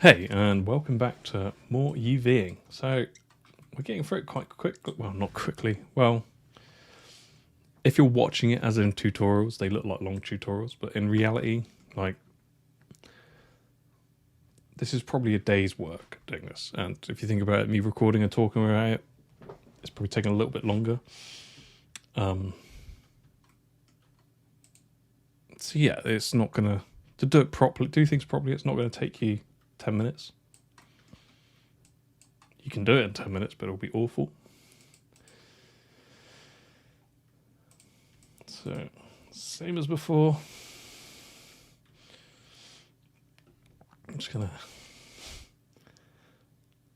Hey, and welcome back to more UVing. So, we're getting through it quite quick. Well, not quickly. Well, if you're watching it as in tutorials, they look like long tutorials, but in reality, like, this is probably a day's work doing this. And if you think about it, me recording and talking about it, it's probably taking a little bit longer. So yeah, it's not gonna, to do it properly, do things properly, it's not gonna take you 10 minutes. You can do it in 10 minutes, but it'll be awful. So, same as before. I'm just gonna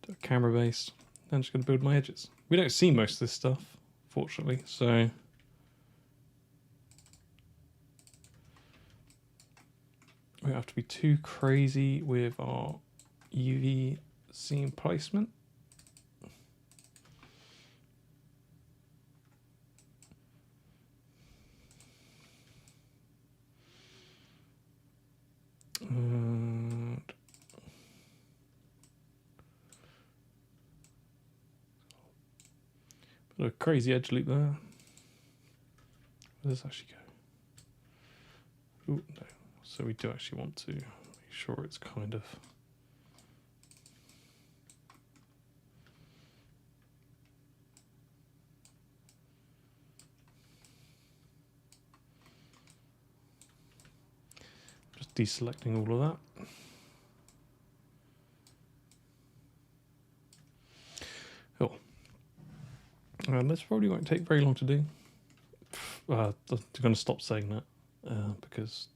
do a camera based, then just gonna build my edges. We don't see most of this stuff, fortunately, so we don't have to be too crazy with our UV seam placement. And put a crazy edge loop there. Where does this actually go? Ooh, no. So we do actually want to make sure it's kind of just deselecting all of that. Cool. And this probably won't take very long to do. I'm going to stop saying that because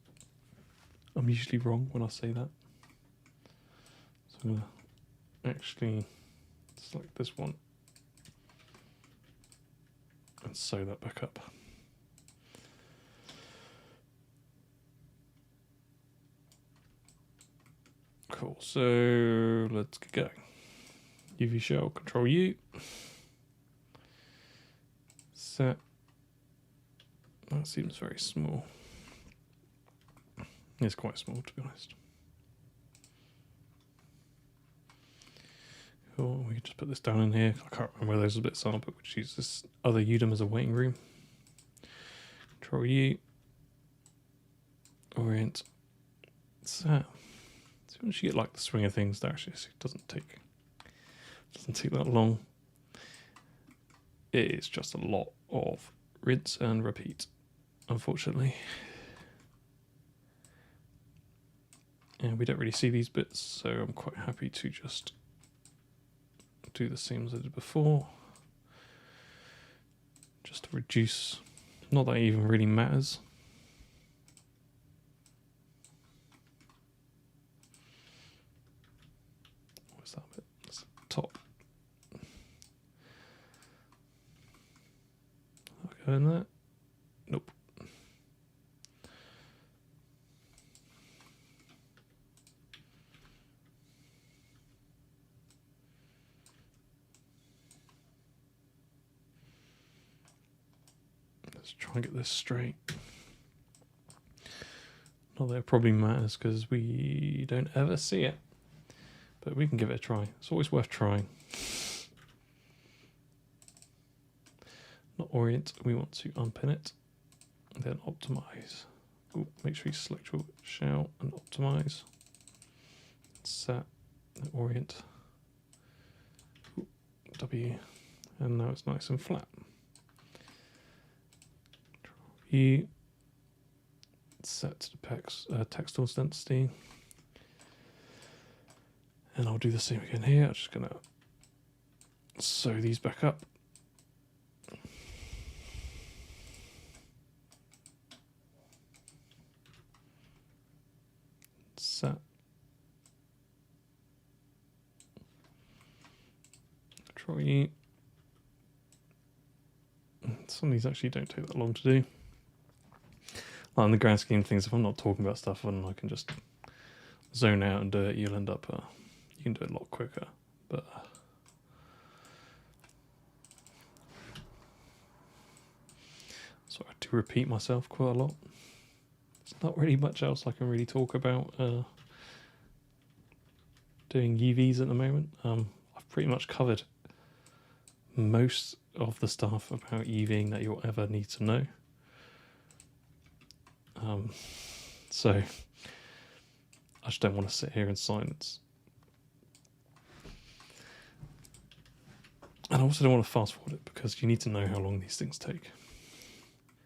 I'm usually wrong when I say that. So I'm going to actually select this one and sew that back up. Cool, so let's get going. UV shell, Control U. Set. That seems very small. It's quite small, to be honest. Cool, we can just put this down in here. I can't remember where those bits are, but we just use this other UDIM as a waiting room. Control U. Orient. Set. So once you get like the swing of things, that actually doesn't take that long. It is just a lot of rinse and repeat, unfortunately. And we don't really see these bits, so I'm quite happy to just do the same as I did before. Just to reduce, not that it even really matters. What's that bit? That's the top. I'll go in there. Nope. Let's try and get this straight. Not that it probably matters because we don't ever see it, but we can give it a try. It's always worth trying. Not orient, we want to unpin it, and then optimize. Ooh, make sure you select your shell and optimize. Set, orient. Ooh, W, and now it's nice and flat. U, set to the textiles density. And I'll do the same again here. I'm just going to sew these back up. Set. Control U. Some of these actually don't take that long to do. Like in the grand scheme of things, if I'm not talking about stuff and I can just zone out and do it, you'll end up, you can do it a lot quicker. But sorry to repeat myself quite a lot. There's not really much else I can really talk about doing UVs at the moment. I've pretty much covered most of the stuff about UVing that you'll ever need to know. So I just don't want to sit here in silence. And I also don't want to fast forward it because you need to know how long these things take.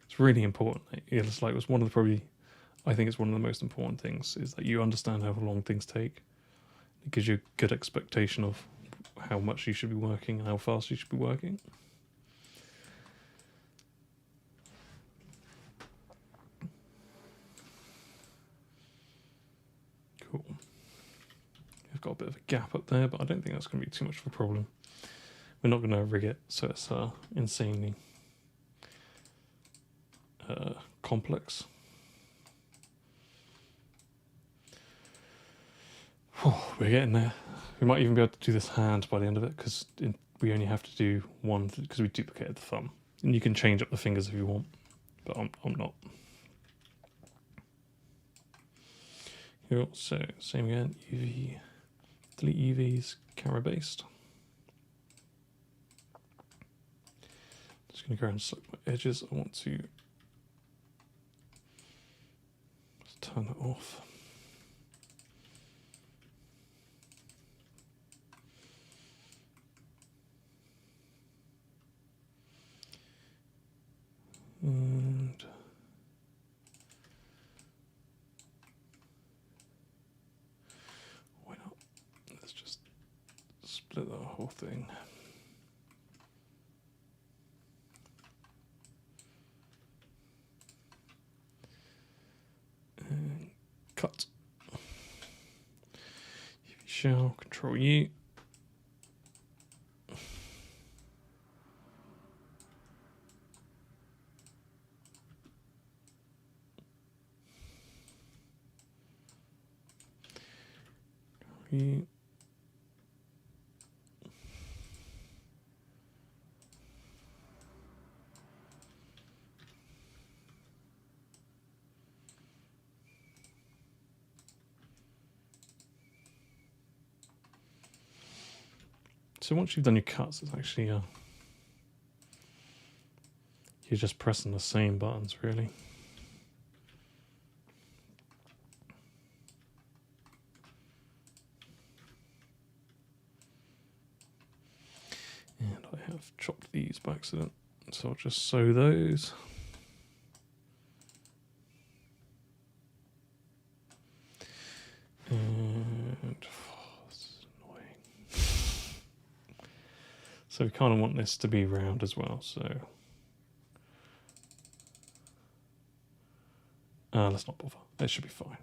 It's really important. It's like, I think it's one of the most important things is that you understand how long things take. It gives you a good expectation of how much you should be working and how fast you should be working. Cool. I've got a bit of a gap up there, but I don't think that's going to be too much of a problem. We're not going to rig it so it's insanely complex. Oh, we're getting there. We might even be able to do this hand by the end of it because we only have to do one because we duplicated the thumb. And you can change up the fingers if you want, but I'm not. Cool. So same again. UV, delete UVs, camera based. Just going to go around and select my edges. I want to turn that off. And why not? Let's just split that whole thing. And cut. UV shell, Control U. So once you've done your cuts, it's actually you're just pressing the same buttons really. And I have chopped these by accident, so I'll just sew those. And this is annoying. So we kind of want this to be round as well, so let's not bother. It should be fine.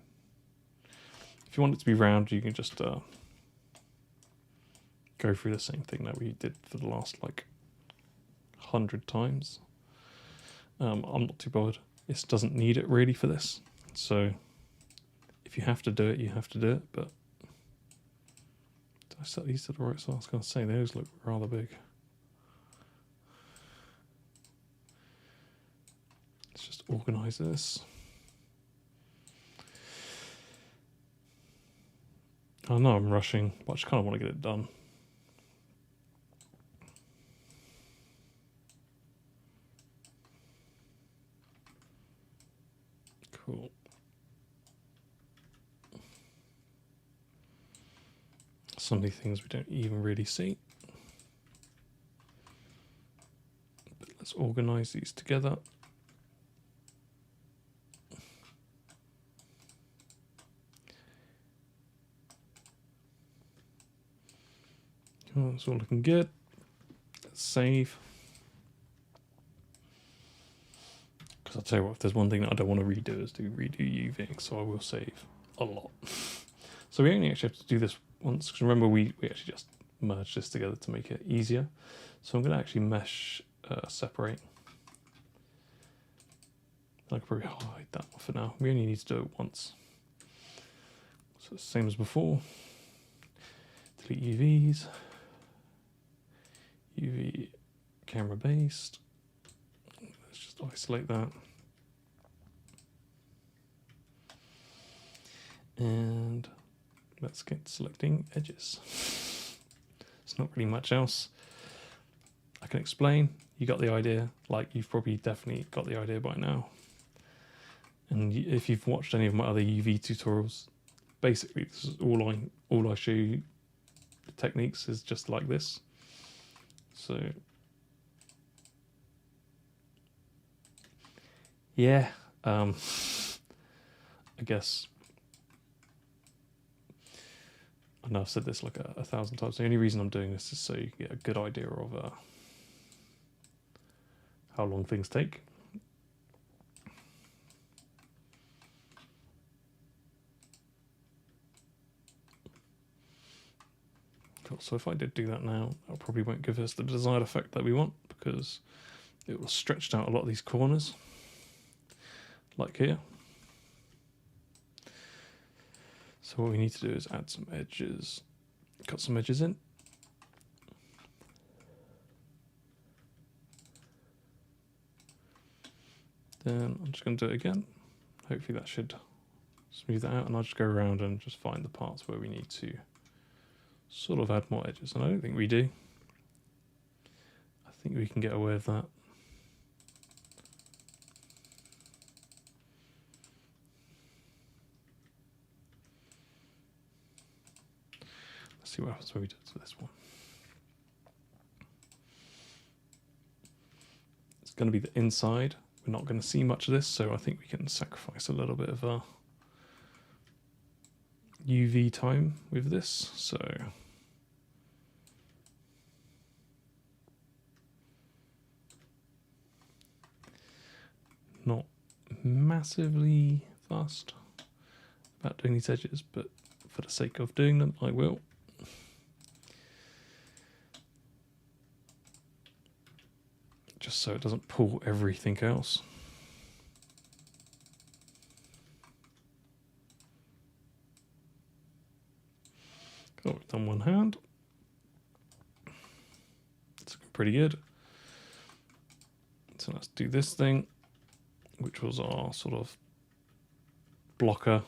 If you want it to be round, you can just go through the same thing that we did for the last like 100 times. I'm not too bothered. It doesn't need it really for this. So if you have to do it, you have to do it. But did I set these to the right size? I was going to say those look rather big. Let's just organize this. I know I'm rushing, but I just kind of want to get it done. Cool. Some of these things we don't even really see. But let's organize these together. Oh, it's all looking good. Let's save. Because I'll tell you what, if there's one thing that I don't want to redo is to redo UVing, so I will save a lot. So we only actually have to do this once, because remember we actually just merged this together to make it easier. So I'm going to actually mesh separate. I could probably hide that for now. We only need to do it once. So it's the same as before. Delete UVs. UV camera based. Let's just isolate that. And let's get selecting edges. It's not really much else I can explain. You got the idea. Like, you've probably definitely got the idea by now. And if you've watched any of my other UV tutorials, basically this is all I show you. The techniques is just like this. So yeah, I guess I know I've said this like a thousand times. The only reason I'm doing this is so you get a good idea of how long things take. Cool. So if I did do that now, that probably won't give us the desired effect that we want, because it will have stretched out a lot of these corners, like here. So what we need to do is add some edges, cut some edges in. Then I'm just going to do it again. Hopefully that should smooth that out, and I'll just go around and just find the parts where we need to sort of add more edges, and I don't think we do. I think we can get away with that. Let's see what happens when we do it to this one. It's going to be the inside. We're not going to see much of this, so I think we can sacrifice a little bit of UV time with this. So not massively fast about doing these edges, but for the sake of doing them, I will. Just so it doesn't pull everything else. Cool, we've done one hand. It's looking pretty good. So let's do this thing, which was our sort of blocker.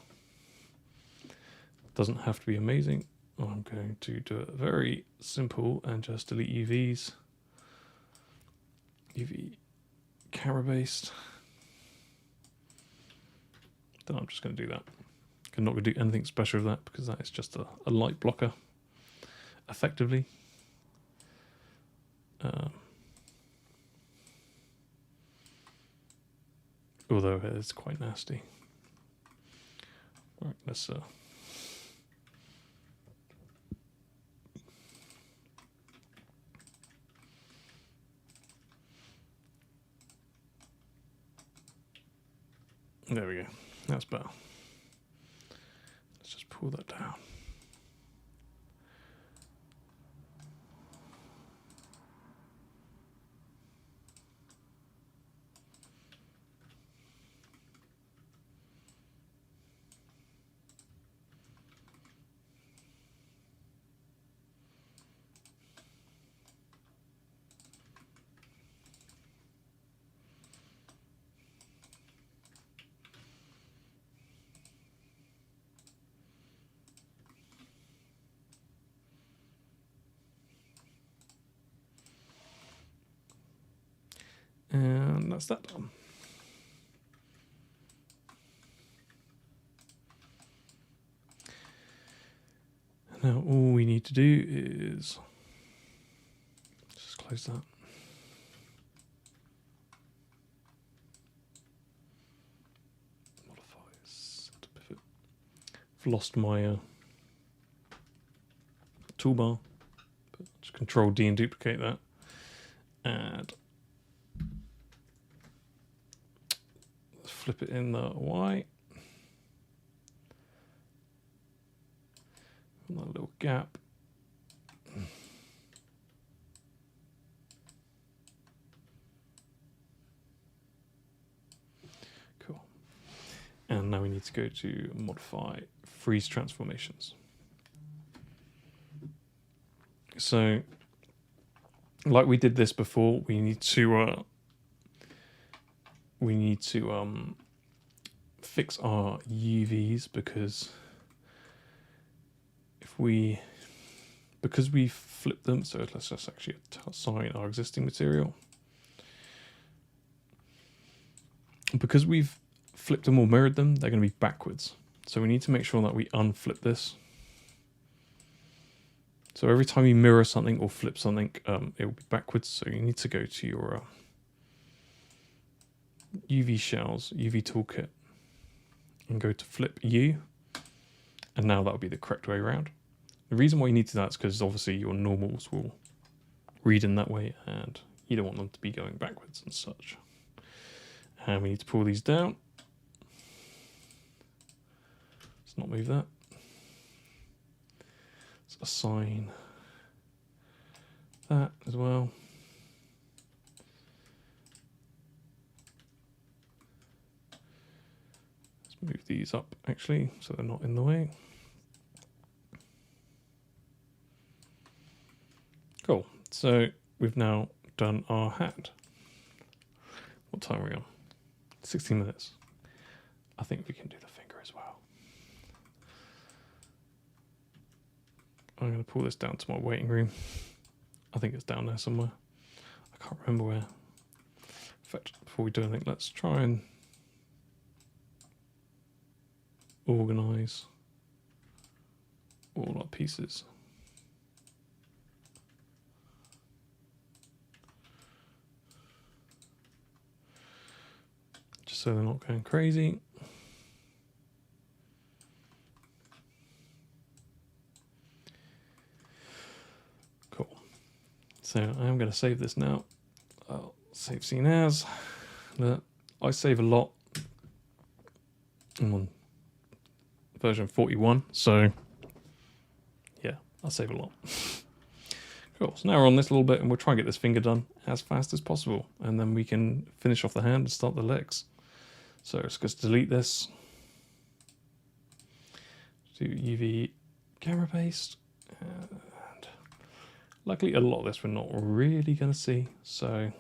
Doesn't have to be amazing. I'm going to do it very simple and just delete UVs. UV camera based. Then I'm just going to do that. I'm not going to do anything special with that, because that is just a light blocker, effectively. Although it is quite nasty. Right, let's there we go. That's better. Let's just pull that down. And that's that done. Now all we need to do is just close that. Modify center pivot. I've lost my toolbar, but just Control D and duplicate that. Add. Flip it in the Y. That little gap. Cool. And now we need to go to modify freeze transformations. So, like we did this before, we need to fix our UVs, because because we flipped them, so let's just actually assign our existing material. Because we've flipped them or mirrored them, they're going to be backwards. So we need to make sure that we unflip this. So every time you mirror something or flip something, it will be backwards. So you need to go to your UV shells, UV toolkit, and go to flip U. And now that'll be the correct way around. The reason why you need to do that is because obviously your normals will read in that way and you don't want them to be going backwards and such. And we need to pull these down. Let's not move that. Let's assign that as well. Let's move these up actually so they're not in the way. Cool. So we've now done our hand. What time are we on? 16 minutes. I think we can do the finger as well. I'm going to pull this down to my waiting room. I think it's down there somewhere. I can't remember where. In fact, before we do anything, let's try and organise all our pieces. Just so they're not going crazy. Cool. So I am going to save this now. I'll save scene as. I save a lot. I'm on version 41, so yeah, I'll save a lot. Cool, so now we're on this a little bit and we'll try and get this finger done as fast as possible and then we can finish off the hand and start the legs. So let's just delete this. Do UV camera paste. And luckily a lot of this we're not really going to see, so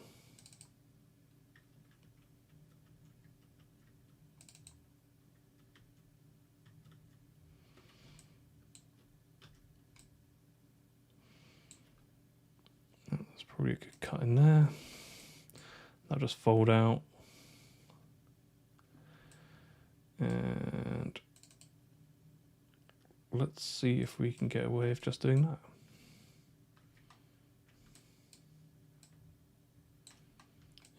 that's probably a good cut in there. That'll just fold out. And let's see if we can get away with just doing that.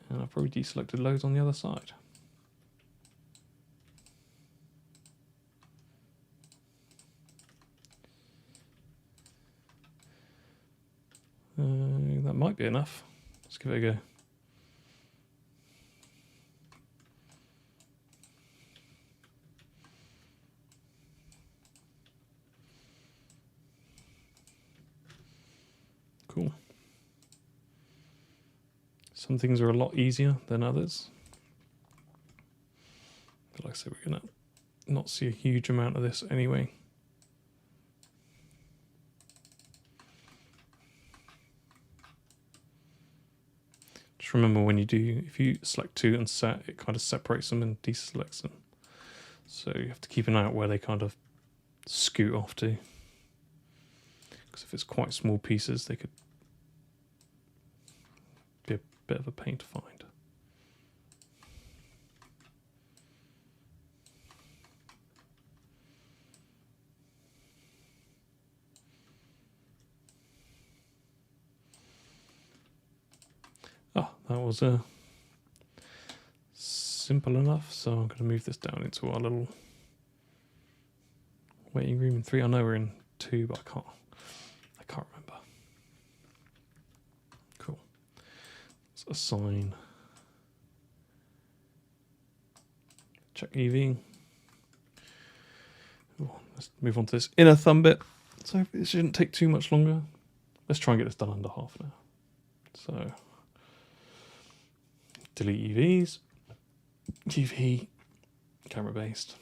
And I've probably deselected loads on the other side. That might be enough. Let's give it a go. Cool. Some things are a lot easier than others. But like I said, we're going to not see a huge amount of this anyway. Just remember when you do, if you select two and set, it kind of separates them and deselects them. So you have to keep an eye out where they kind of scoot off to. Because if it's quite small pieces, they could be a bit of a pain to find. Oh, that was simple enough. So I'm going to move this down into our little waiting room in 3. I know we're in 2, but I can't remember. Cool. Let's assign. Check EV. Let's move on to this inner thumb bit. So it shouldn't take too much longer. Let's try and get this done under half now. So delete UVs, UV, camera based.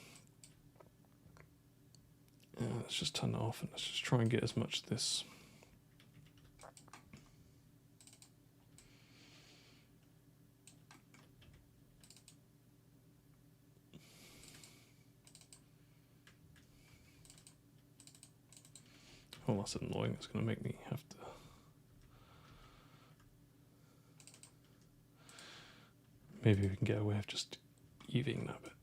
Let's just turn that off and let's just try and get as much of this. Oh, that's annoying. It's going to make me have to... Maybe we can get away with just evening that bit.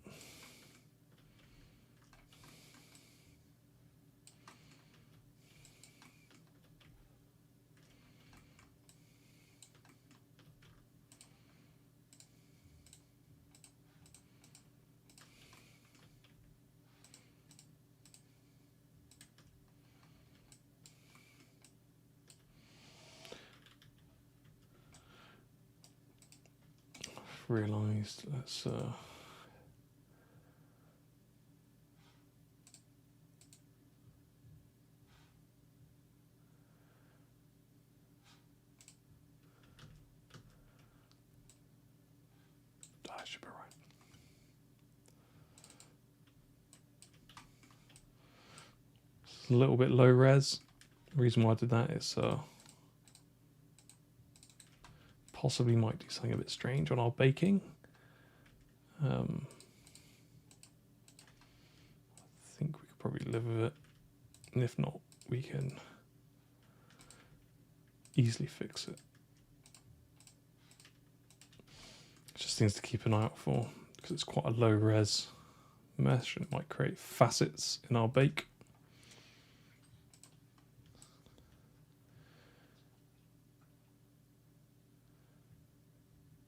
Realised, let's that should be right. It's a little bit low res. The reason why I did that is possibly might do something a bit strange on our baking. I think we could probably live with it, and if not, we can easily fix it. Just things to keep an eye out for, because it's quite a low res mesh and it might create facets in our bake.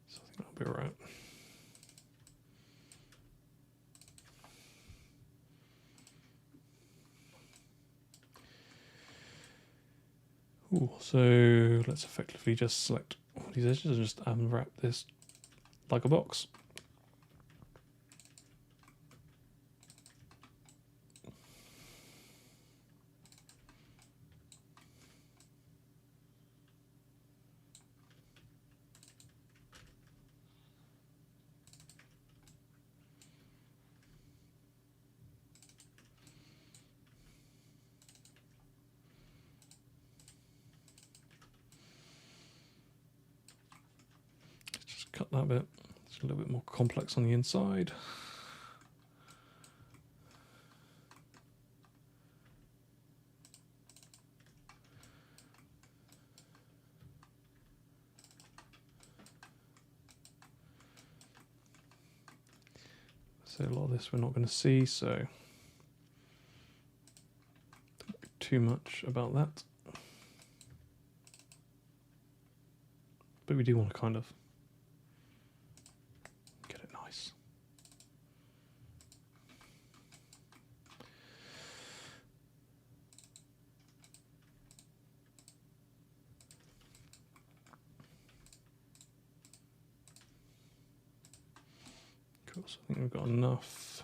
So I think that'll be alright. Ooh, so let's effectively just select all these edges and just unwrap this like a box. Just cut that bit. It's a little bit more complex on the inside. So a lot of this we're not going to see, so don't worry too much about that. But we do want to kind of get it nice. Cool, so I think we've got enough.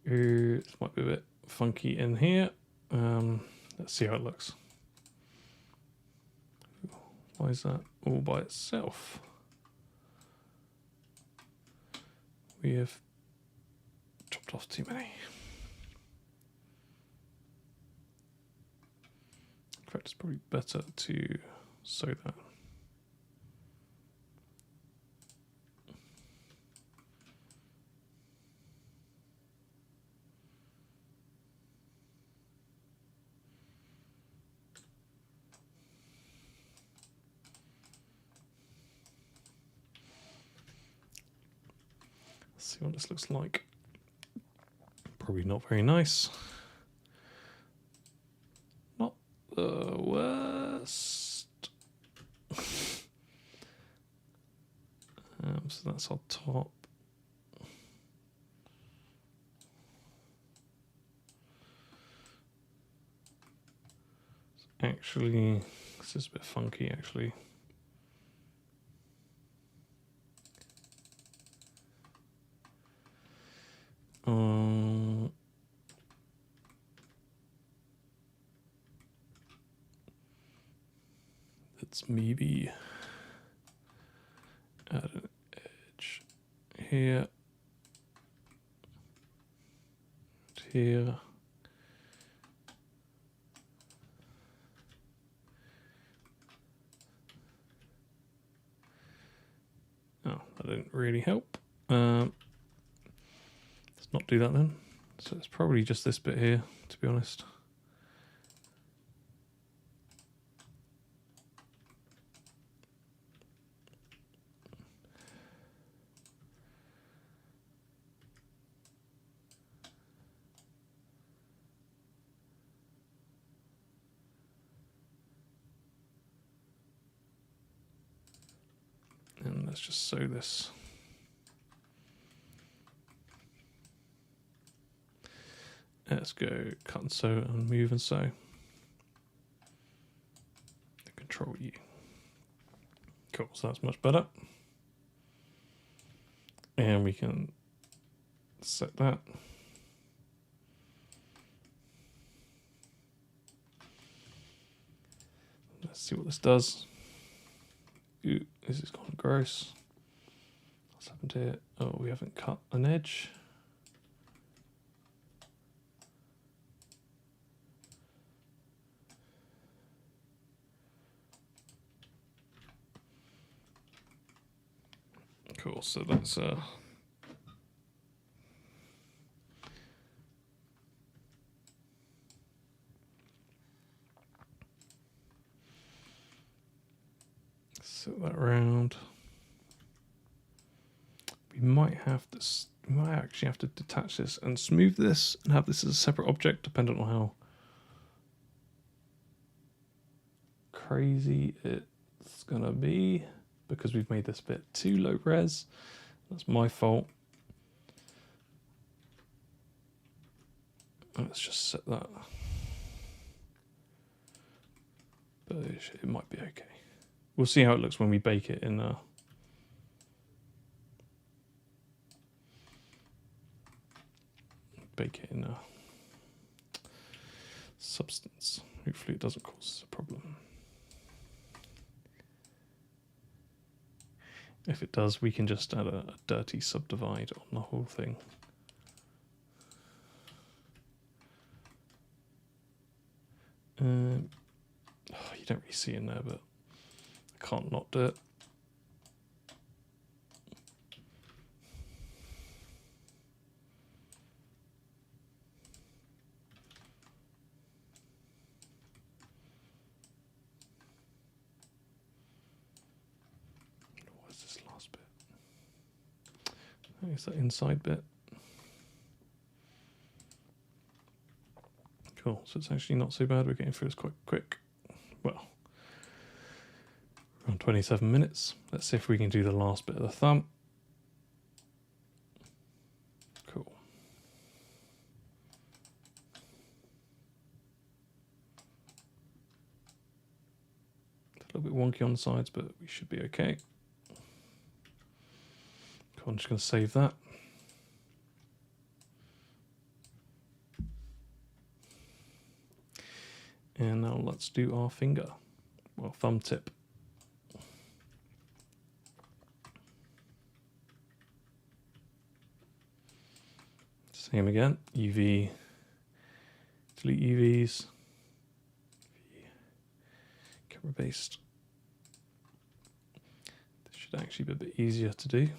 This might be a bit funky in here. Let's see how it looks. Why is that all by itself? We have chopped off too many. In fact, it's probably better to sew that. See what this looks like. Probably not very nice. Not the worst. So that's our top. Actually, this is a bit funky actually. Let's maybe add an edge here, here. Oh, that didn't really help. Let's not do that then. So it's probably just this bit here, to be honest. And let's just sew this. Let's go cut and sew and move and sew. Control U. Cool, so that's much better. And we can set that. Let's see what this does. Ooh, this is kind of gross. What's happened here? Oh, we haven't cut an edge. Cool, so that's set that around. We might have this. We might actually have to detach this and smooth this and have this as a separate object, depending on how crazy it's gonna be, because we've made this bit too low res. That's my fault. Let's just set that. But it might be okay. We'll see how it looks when we bake it in substance. Hopefully it doesn't cause us a problem. If it does, we can just add a dirty subdivide on the whole thing. You don't really see in there, but I can't not do it. What's this last bit? It's that inside bit. Cool, so it's actually not so bad. We're getting through this quite quick. Well, around 27 minutes. Let's see if we can do the last bit of the thumb. Cool. A little bit wonky on the sides, but we should be okay. Cool, I'm just going to save that. And now let's do our finger, well, thumb tip. Same again, UV, delete UVs, camera based. This should actually be a bit easier to do.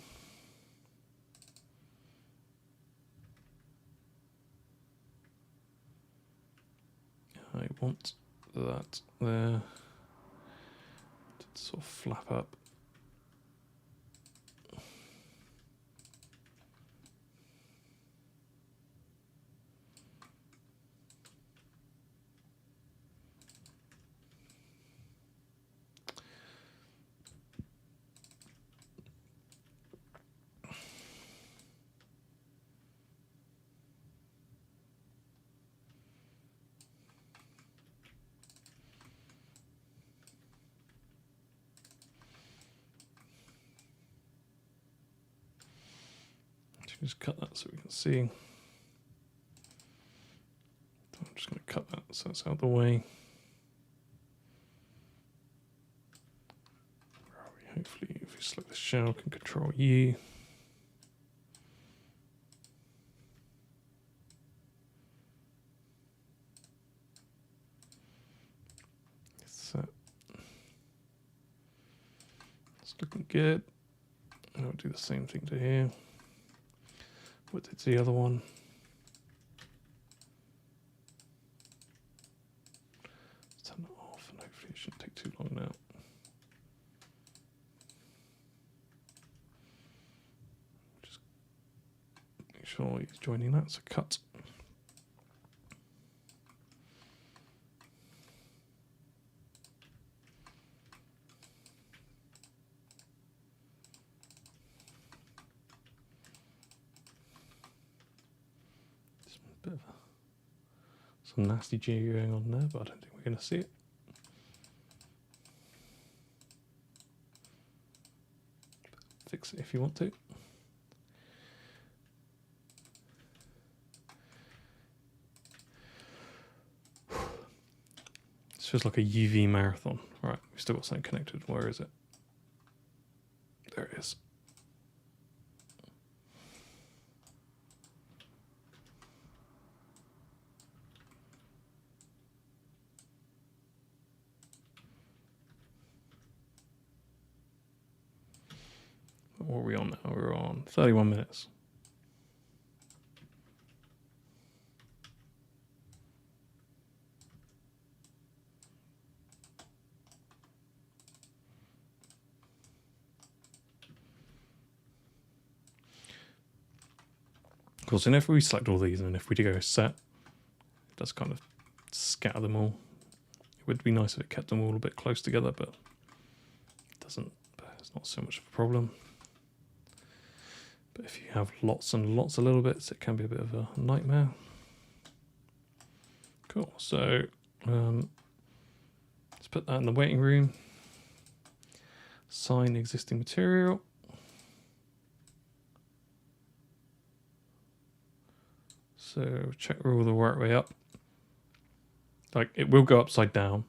I want that there to sort of flap up. Just cut that so we can see. I'm just going to cut that so it's out of the way. Where are we? Hopefully, if we select the shell, can Control U. So it's looking good. I'll do the same thing to here. What did the other one? sure he's joining that, so cut. Bit of some nasty G going on there, but I don't think we're going to see it. Fix it if you want to. This feels like a UV marathon. All right, we've still got something connected. Where is it? There it is. What are we on now? We're on 31 minutes. Of course, and if we select all these and if we do go set, it does kind of scatter them all. It would be nice if it kept them all a bit close together, but it doesn't. It's not so much of a problem. But if you have lots and lots of little bits, it can be a bit of a nightmare. Cool, so let's put that in the waiting room. Sign existing material. So check we're all the right way up. Like it will go upside down.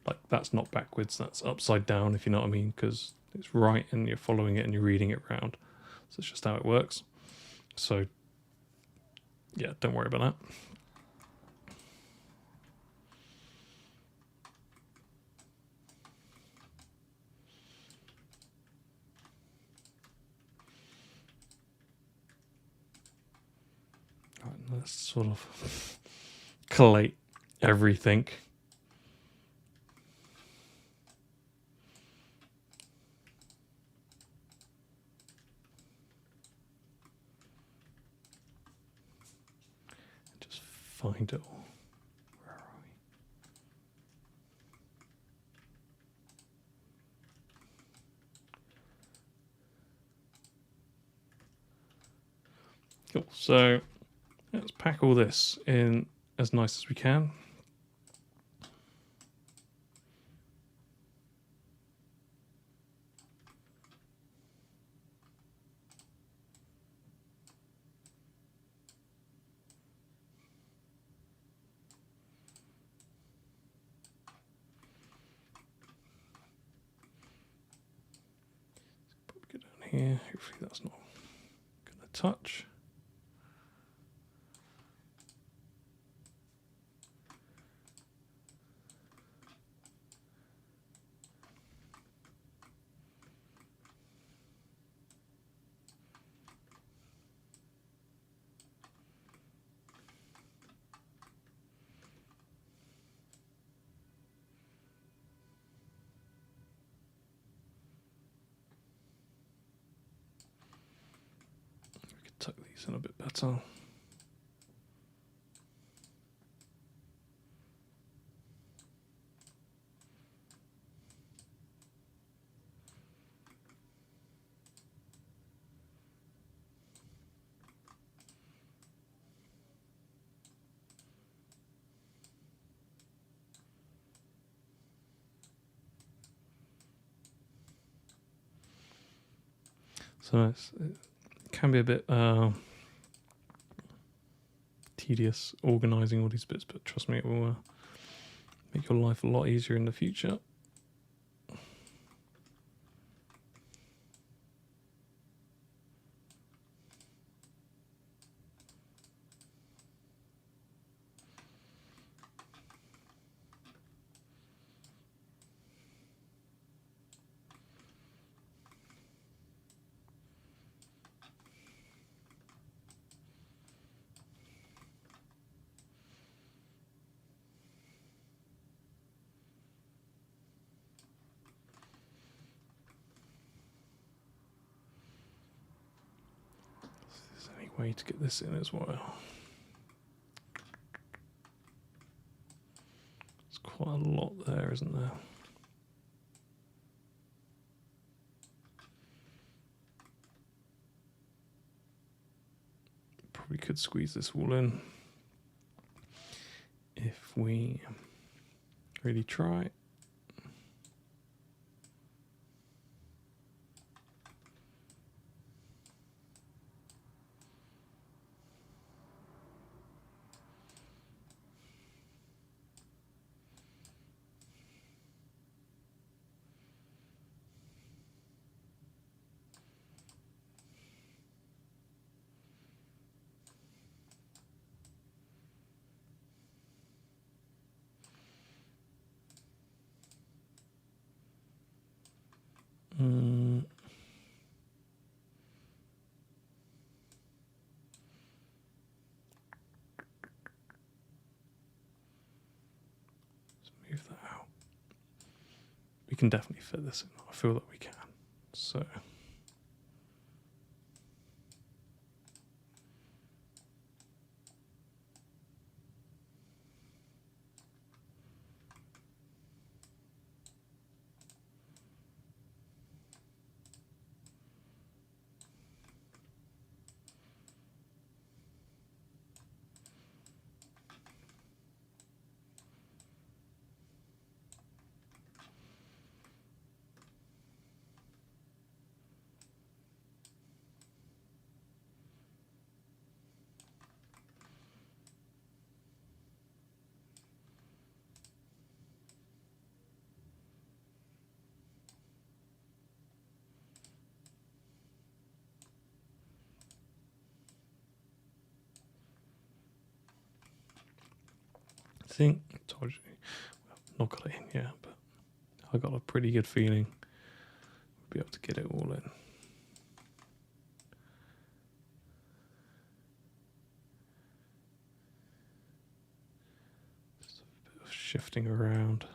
Like that's not backwards, that's upside down, if you know what I mean, because it's right and you're following it and you're reading it round. So it's just how it works. So yeah, don't worry about that. All right, let's sort of collate everything. Just find it all. Where are we? Cool. So let's pack all this in as nice as we can. Get down here. Hopefully that's not going to touch. Tuck these in a bit better. So it can be a bit tedious organising all these bits, but trust me, it will make your life a lot easier in the future. way to get this in as well. There's quite a lot there, isn't there? Probably could squeeze this all in if we really try. Let's move that out. We can definitely fit this in. I feel that we can. So I think I told you, well, not got it in yet, but I got a pretty good feeling we'll be able to get it all in. Just a bit of shifting around.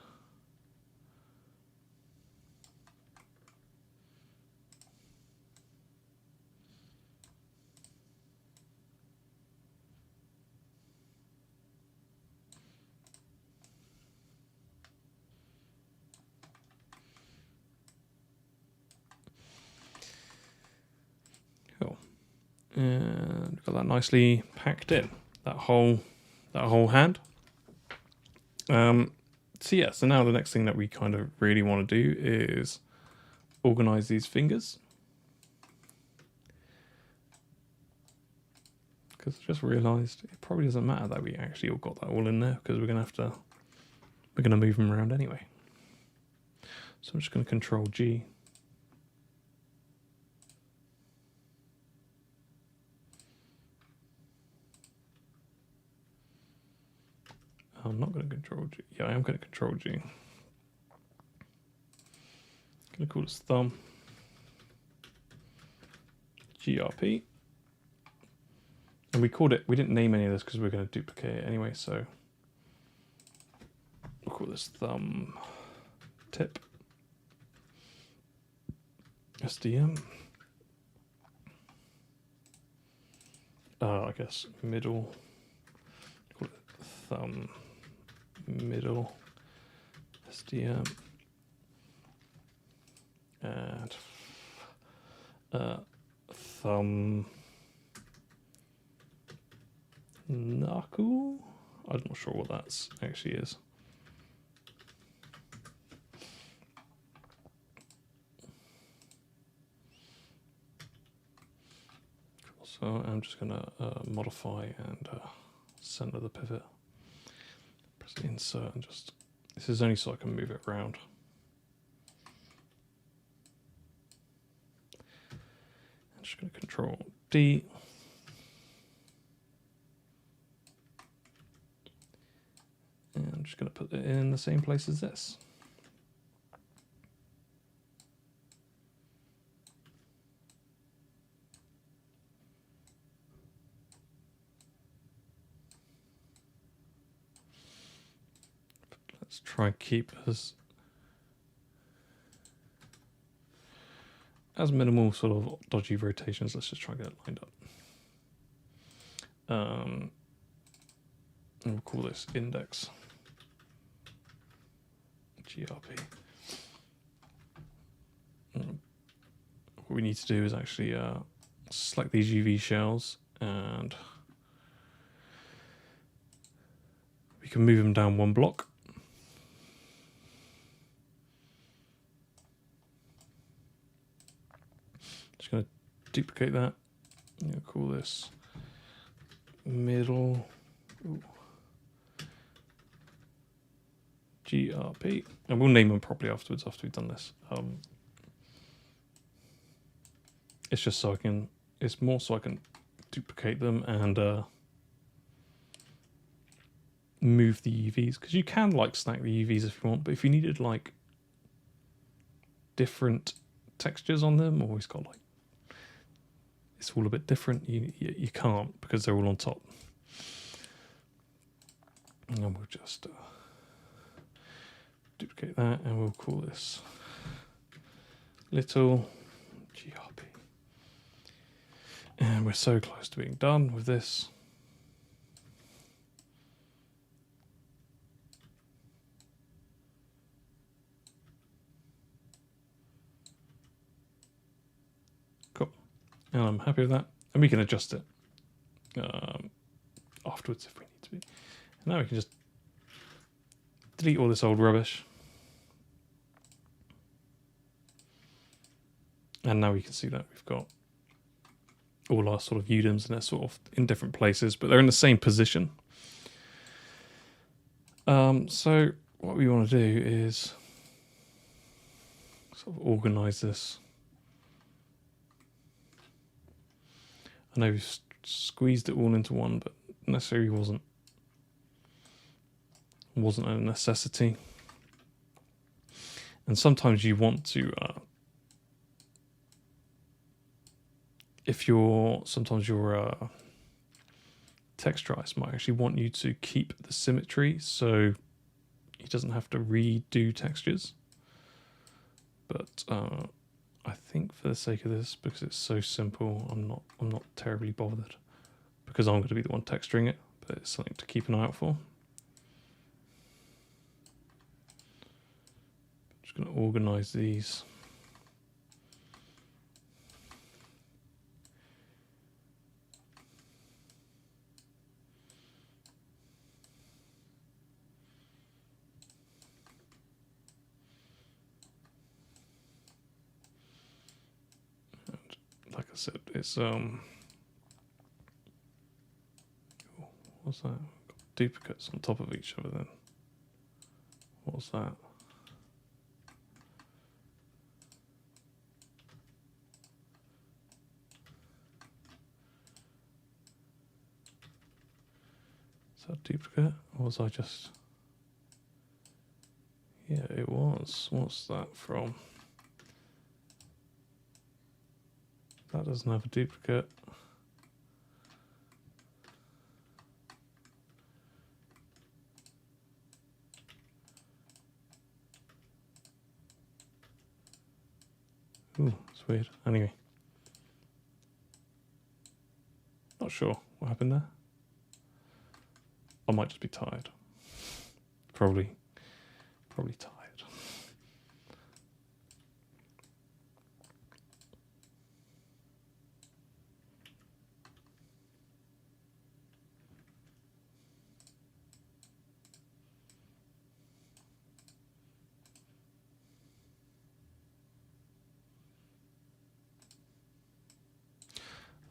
And we've got that nicely packed in, that whole hand. So yeah, so now the next thing that we kind of really want to do is organize these fingers. Because I just realized it probably doesn't matter that we actually all got that all in there, because we're gonna move them around anyway. So I'm just gonna Control G. I'm not going to Control G. Yeah, I am going to Control G. I'm going to call this thumb. GRP. And we didn't name any of this because we're going to duplicate it anyway, so we'll call this thumb tip. SDM. I guess middle. Call it thumb. Middle SDM and thumb knuckle. I'm not sure what that actually is. So I'm just going to modify and center the pivot. Insert and just, this is only so I can move it around. I'm just going to Control D. And I'm just going to put it in the same place as this. Let's try and keep as minimal sort of dodgy rotations. Let's just try and get it lined up. And we'll call this index GRP. What we need to do is actually select these UV shells, and we can move them down one block. Just going to duplicate that. I'm going to call this middle GRP, and we'll name them properly afterwards after we've done this. It's just so I can, it's more so I can duplicate them and move the UVs, because you can like stack the UVs if you want, but if you needed like different textures on them, or it's got like, it's all a bit different, you can't, because they're all on top. And we'll just duplicate that, and we'll call this little GRP. And we're so close to being done with this. Cool. And I'm happy with that. And we can adjust it afterwards if we need to be. And now we can just delete all this old rubbish. And now we can see that we've got all our sort of UDIMs, and they're sort of in different places, but they're in the same position. So what we want to do is sort of organize this. I know we've squeezed it all into one, but necessarily wasn't a necessity. And sometimes you want to sometimes your texturize might actually want you to keep the symmetry, so he doesn't have to redo textures. But I think for the sake of this, because it's so simple, I'm not terribly bothered, because I'm going to be the one texturing it, but it's something to keep an eye out for. Just going to organize these. Like I said, it's what's that? Got duplicates on top of each other then. What's that? Is that a duplicate? Or was I just... Yeah, it was. What's that from? That doesn't have a duplicate. Ooh, it's weird. Anyway. Not sure what happened there. I might just be tired. Probably tired.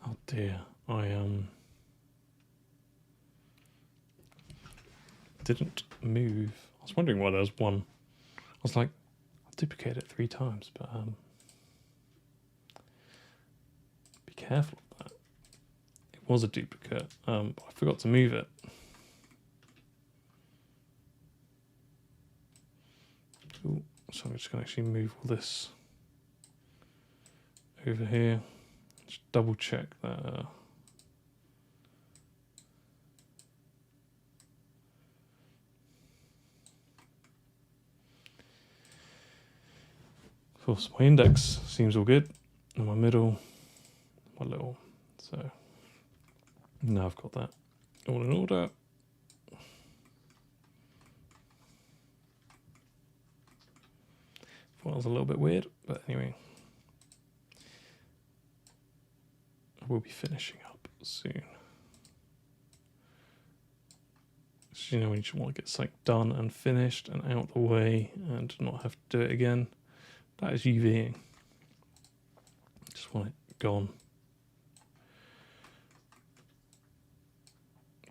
Oh dear, I didn't move. I was wondering why there was one. I was like, I've duplicated it 3 times, but be careful of that. It was a duplicate, but I forgot to move it. Ooh, so I'm just going to actually move all this over here. Just double check that. Of course, my index seems all good, and my middle, my little. So Now I've got that all in order. Thought it was a little bit weird, but anyway. We'll be finishing up soon. So, you know, when you just want to get something done and finished and out the way and not have to do it again, that is UVing. Just want it gone.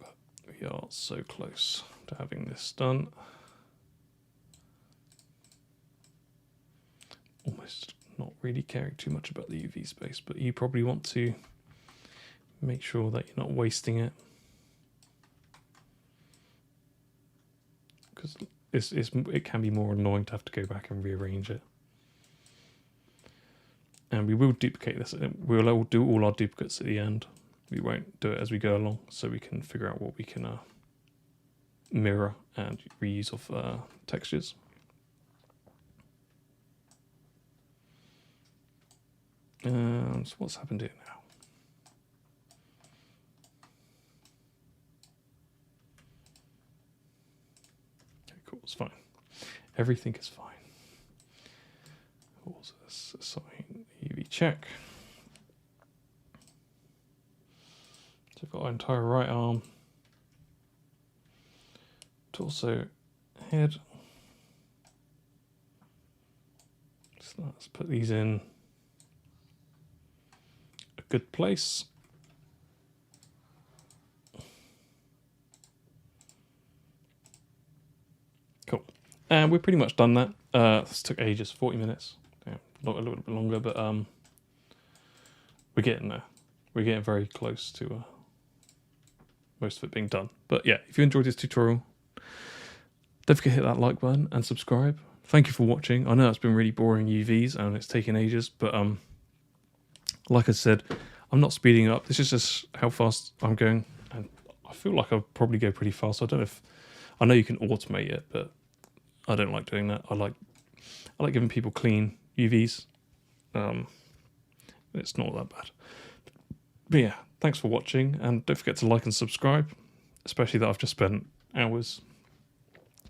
But we are so close to having this done. Almost not really caring too much about the UV space, but you probably want to make sure that you're not wasting it, because it can be more annoying to have to go back and rearrange it. And we will duplicate this. We'll do all our duplicates at the end. We won't do it as we go along, so we can figure out what we can mirror and reuse of textures. So what's happened here now? Okay, cool, it's fine. Everything is fine. What was this? Assign UV check. So we've got our entire right arm. Torso, head. So let's put these in a good place. Cool. And we're pretty much done that. This took ages, 40 minutes. Yeah, not a little bit longer, but we're getting there. We're getting very close to most of it being done. But yeah, if you enjoyed this tutorial, don't forget to hit that like button and subscribe. Thank you for watching. I know it's been really boring UVs and it's taken ages, but like I said, I'm not speeding up. This is just how fast I'm going, and I feel like I'll probably go pretty fast. I don't know if I know you can automate it, but I don't like doing that. I like giving people clean UVs. It's not that bad. But yeah, thanks for watching, and don't forget to like and subscribe, especially that I've just spent hours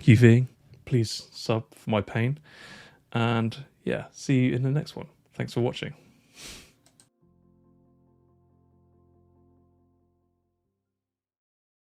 UVing. Please sub for my pain, and yeah, see you in the next one. Thanks for watching.